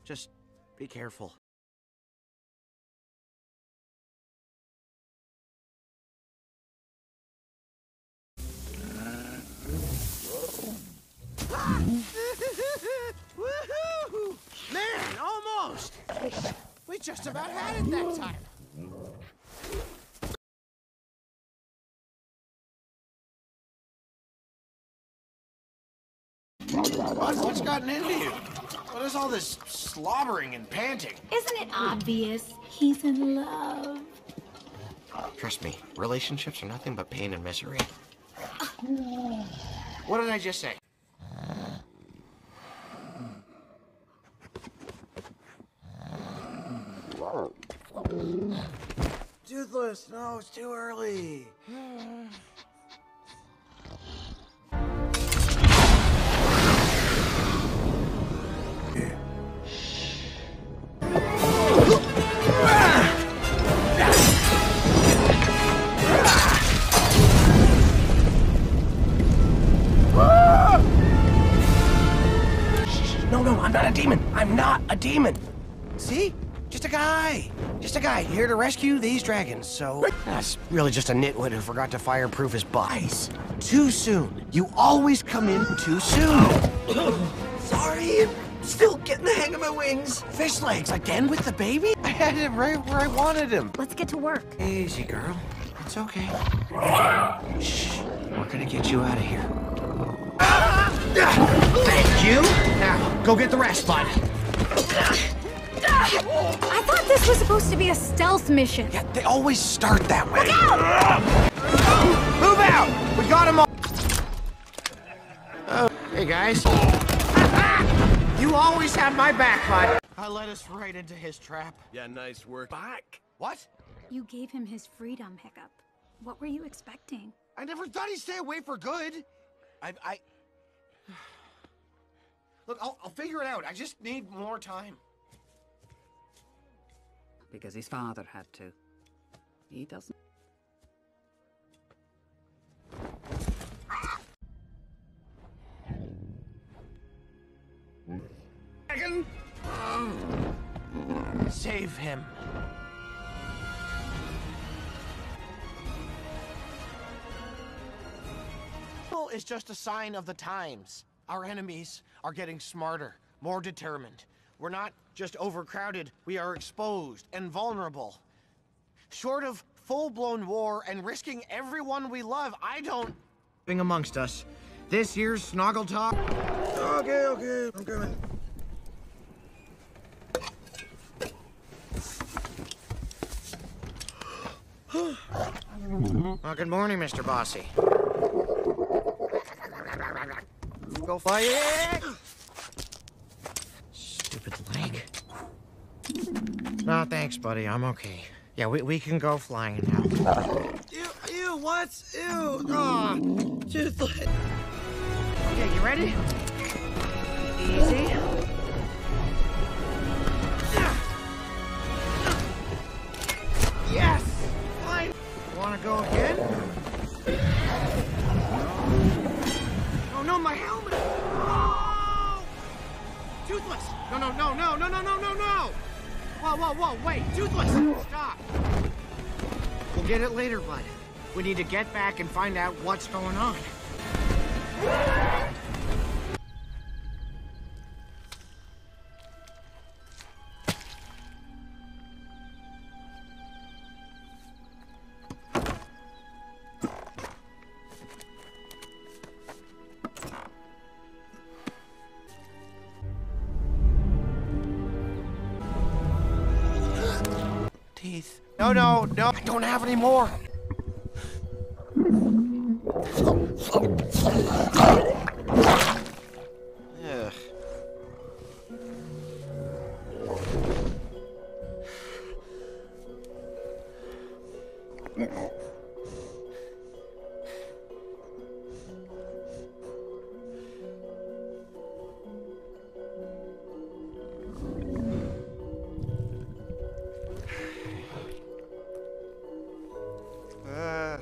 Just be careful. Woohoo! Man, almost! We just about had it that time. What's gotten into you? What is all this slobbering and panting? Isn't it obvious? He's in love. Trust me, relationships are nothing but pain and misery. What did I just say? Toothless, no, it's too early. No, I'm not a demon. I'm not a demon. See? Just a guy. Just a guy here to rescue these dragons, so... That's really just a nitwit who forgot to fireproof his buys. Too soon. You always come in too soon. Sorry, I'm still getting the hang of my wings. Fish legs, again with the baby? I had him right where I wanted him. Let's get to work. Easy, girl. It's okay. Shh. We're gonna get you out of here. Thank you. Now, go get the rest, bud. I thought this was supposed to be a stealth mission. Yeah, they always start that way. Look out! Move out! We got him all. Oh, hey guys. You always have my back, bud. I led us right into his trap. Yeah, nice work. Back. What? You gave him his freedom, Hiccup. What were you expecting? I never thought he'd stay away for good. I... Look, I'll figure it out. I just need more time. Because his father had to. He doesn't. Save him. Is just a sign of the times. Our enemies are getting smarter, more determined. We're not just overcrowded, we are exposed and vulnerable. Short of full-blown war and risking everyone we love, I don't... Being amongst us. This year's Snoggle Talk... Okay, I'm coming. Well, good morning, Mr. Bossy. Go fly it! Stupid leg. No, thanks, buddy. I'm okay. Yeah, we can go flying now. Ew, what? Ew! Aw, toothless. Okay, you ready? Easy. Yes! Fine. Wanna go again? No, my helmet! Oh! Toothless! No! Whoa, wait! Toothless! Stop! We'll get it later, bud. We need to get back and find out what's going on. Teeth. No, I don't have any more. Ugh.